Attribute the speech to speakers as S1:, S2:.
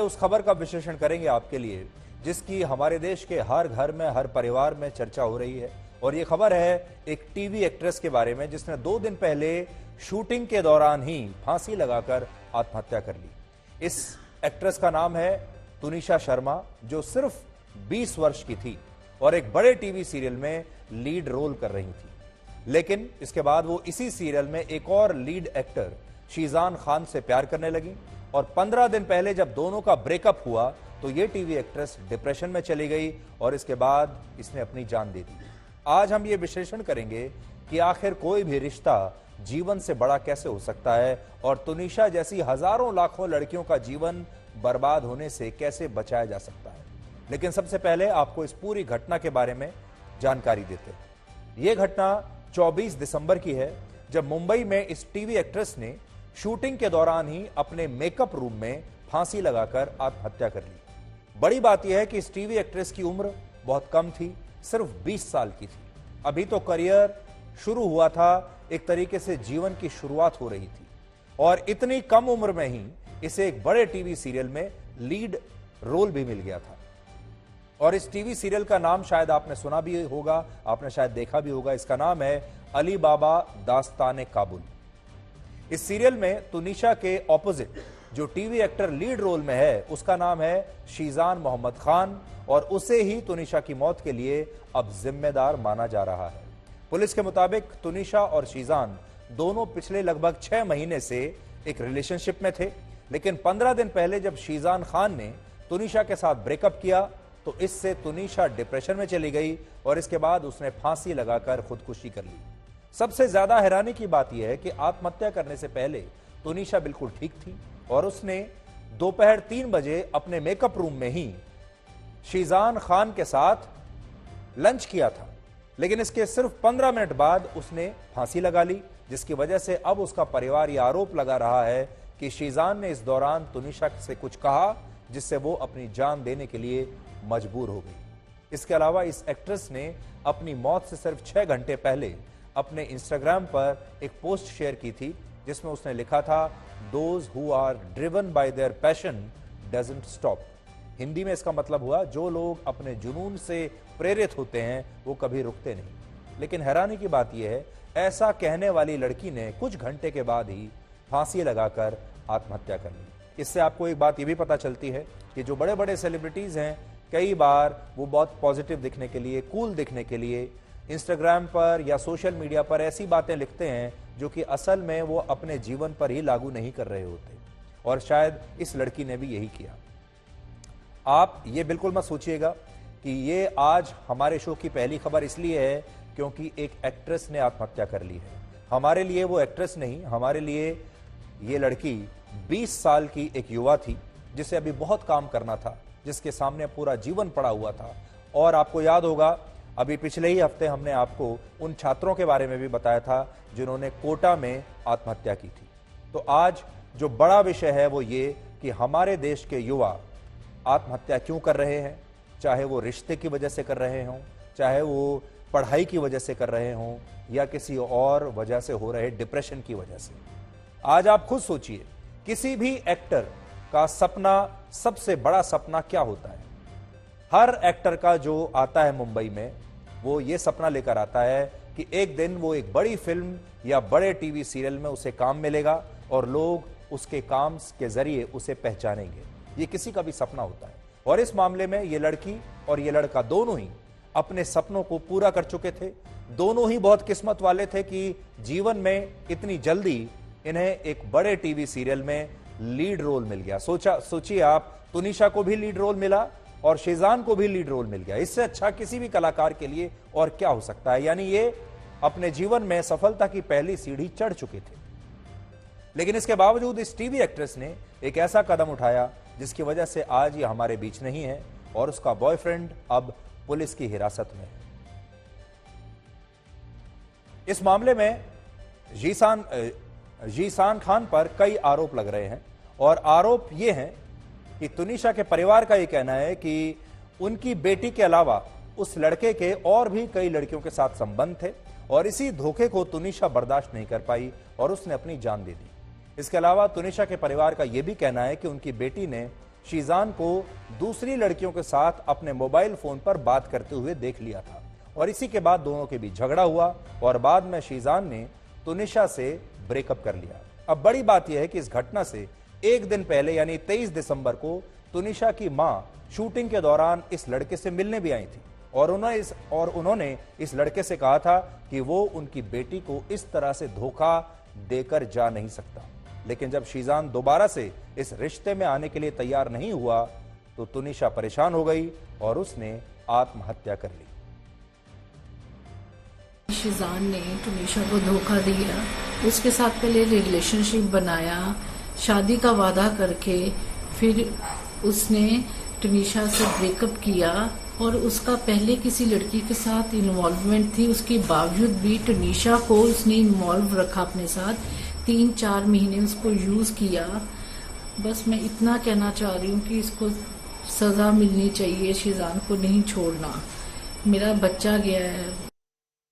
S1: उस खबर का विश्लेषण करेंगे आपके लिए जिसकी हमारे देश के हर घर में, हर परिवार में चर्चा हो रही है। और ये खबर है एक टीवी एक्ट्रेस के बारे में जिसने 2 दिन पहले शूटिंग के दौरान ही फांसी लगाकर आत्महत्या कर ली। इस एक्ट्रेस का नाम है तुनिशा शर्मा, जो सिर्फ 20 वर्ष की थी और एक बड़े टीवी सीरियल में लीड रोल कर रही थी। लेकिन इसके बाद वो इसी सीरियल में एक और लीड एक्टर शीजान खान से प्यार करने लगी और 15 दिन पहले जब दोनों का ब्रेकअप हुआ तो ये टीवी एक्ट्रेस डिप्रेशन में चली गई और इसके बाद इसने अपनी जान दे दी। आज हम ये विश्लेषण करेंगे कि आखिर कोई भी रिश्ता जीवन से बड़ा कैसे हो सकता है और तुनिशा जैसी हजारों लाखों लड़कियों का जीवन बर्बाद होने से कैसे बचाया जा सकता है। लेकिन सबसे पहले आपको इस पूरी घटना के बारे में जानकारी देते हैं। यह घटना 24 दिसंबर की है, जब मुंबई में इस टीवी एक्ट्रेस ने शूटिंग के दौरान ही अपने मेकअप रूम में फांसी लगाकर आत्महत्या कर ली। बड़ी बात यह है कि इस टीवी एक्ट्रेस की उम्र बहुत कम थी, सिर्फ 20 साल की थी। अभी तो करियर शुरू हुआ था, एक तरीके से जीवन की शुरुआत हो रही थी और इतनी कम उम्र में ही इसे एक बड़े टीवी सीरियल में लीड रोल भी मिल गया था। और इस टीवी सीरियल का नाम शायद आपने सुना भी होगा, आपने शायद देखा भी होगा। इसका नाम है अली बाबा दास्ताने काबुल। इस सीरियल में तुनिशा के ऑपोजिट जो टीवी एक्टर लीड रोल में है उसका नाम है शीजान मोहम्मद खान और उसे ही तुनिशा की मौत के लिए अब जिम्मेदार माना जा रहा है। पुलिस के मुताबिक तुनिशा और शीजान दोनों पिछले लगभग 6 महीने से एक रिलेशनशिप में थे, लेकिन 15 दिन पहले जब शीजान खान ने तुनिशा के साथ ब्रेकअप किया तो इससे तुनिशा डिप्रेशन में चली गई और इसके बाद उसने फांसी लगाकर खुदकुशी कर ली। सबसे ज्यादा हैरानी की बात यह है कि आत्महत्या करने से पहले तुनिशा बिल्कुल ठीक थी और उसने दोपहर 3 बजे अपने मेकअप रूम में ही शीजान खान के साथ लंच किया था, लेकिन इसके सिर्फ 15 मिनट बाद उसने फांसी लगा ली, जिसकी वजह से अब उसका परिवार यह आरोप लगा रहा है कि शीजान ने इस दौरान तुनिशा से कुछ कहा जिससे वो अपनी जान देने के लिए मजबूर हो गई। इसके अलावा इस एक्ट्रेस ने अपनी मौत से सिर्फ 6 घंटे पहले अपने इंस्टाग्राम पर एक पोस्ट शेयर की थी जिसमें उसने लिखा था, those who are driven by their passion doesn't stop. Hindi में इसका मतलब हुआ, जो लोग अपने जुनून से प्रेरित होते हैं वो कभी रुकते नहीं। लेकिन हैरानी की बात यह है, ऐसा कहने वाली लड़की ने कुछ घंटे के बाद ही फांसी लगाकर आत्महत्या कर ली। इससे आपको एक बात यह भी पता चलती है कि जो बड़े बड़े सेलिब्रिटीज हैं, कई बार वो बहुत पॉजिटिव दिखने के लिए, कूल दिखने के लिए इंस्टाग्राम पर या सोशल मीडिया पर ऐसी बातें लिखते हैं जो कि असल में वो अपने जीवन पर ही लागू नहीं कर रहे होते। और शायद इस लड़की ने भी यही किया। आप ये बिल्कुल मत सोचिएगा कि ये आज हमारे शो की पहली खबर इसलिए है क्योंकि एक एक्ट्रेस ने आत्महत्या कर ली है। हमारे लिए वो एक्ट्रेस नहीं, हमारे लिए ये लड़की 20 साल की एक युवा थी जिसे अभी बहुत काम करना था, जिसके सामने पूरा जीवन पड़ा हुआ था। और आपको याद होगा, अभी पिछले ही हफ्ते हमने आपको उन छात्रों के बारे में भी बताया था जिन्होंने कोटा में आत्महत्या की थी। तो आज जो बड़ा विषय है वो ये कि हमारे देश के युवा आत्महत्या क्यों कर रहे हैं, चाहे वो रिश्ते की वजह से कर रहे हों, चाहे वो पढ़ाई की वजह से कर रहे हों या किसी और वजह से हो रहे डिप्रेशन की वजह से। आज आप खुद सोचिए, किसी भी एक्टर का सपना, सबसे बड़ा सपना क्या होता है? हर एक्टर का जो आता है मुंबई में, वो ये सपना लेकर आता है कि एक दिन वो एक बड़ी फिल्म या बड़े टीवी सीरियल में उसे काम मिलेगा और लोग उसके काम के जरिए उसे पहचानेंगे। ये किसी का भी सपना होता है और इस मामले में ये लड़की और ये लड़का दोनों ही अपने सपनों को पूरा कर चुके थे। दोनों ही बहुत किस्मत वाले थे कि जीवन में इतनी जल्दी इन्हें एक बड़े टीवी सीरियल में लीड रोल मिल गया। सोचिए आप, तुनिशा को भी लीड रोल मिला और शीजान को भी लीड रोल मिल गया। इससे अच्छा किसी भी कलाकार के लिए और क्या हो सकता है? यानी ये अपने जीवन में सफलता की पहली सीढ़ी चढ़ चुके थे। लेकिन इसके बावजूद इस टीवी एक्ट्रेस ने एक ऐसा कदम उठाया जिसकी वजह से आज ये हमारे बीच नहीं है और उसका बॉयफ्रेंड अब पुलिस की हिरासत में है। इस मामले में जीसान खान पर कई आरोप लग रहे हैं और आरोप ये हैं कि तुनिशा के परिवार का यह कहना है कि उनकी बेटी के अलावा उस लड़के के और भी कई लड़कियों के साथ संबंध थे और इसी धोखे को तुनिशा बर्दाश्त नहीं कर पाई और उसने अपनी जान दे दी। इसके अलावा तुनिशा के परिवार का यह भी कहना है कि उनकी बेटी ने शीजान को दूसरी लड़कियों के साथ अपने मोबाइल फोन पर बात करते हुए देख लिया था और इसी के बाद दोनों के बीच झगड़ा हुआ और बाद में शीजान ने तुनिशा से ब्रेकअप कर लिया। अब बड़ी बात यह है कि इस घटना से एक दिन पहले यानी 23 दिसंबर को तुनिशा की मां शूटिंग के दौरान इस लड़के से मिलने भी आई थी और उन्होंने इस लड़के से कहा था कि वो उनकी बेटी को इस तरह से धोखा देकर जा नहीं सकता। लेकिन जब शीजान दोबारा से इस रिश्ते में आने के लिए तैयार नहीं हुआ तो तुनिशा परेशान हो गई और उसने आत्महत्या कर ली।
S2: शीजान ने तुनिशा को धोखा दिया, उसके साथ पहले रिलेशनशिप बनाया, शादी का वादा करके फिर उसने तुनिशा से ब्रेकअप किया और उसका पहले किसी लड़की के साथ इन्वॉल्वमेंट थी। उसके बावजूद भी तुनिशा को उसने इन्वॉल्व रखा अपने साथ, 3-4 महीने उसको यूज किया। बस मैं इतना कहना चाह रही हूँ कि इसको सजा मिलनी चाहिए, शीजान को नहीं छोड़ना। मेरा बच्चा गया है।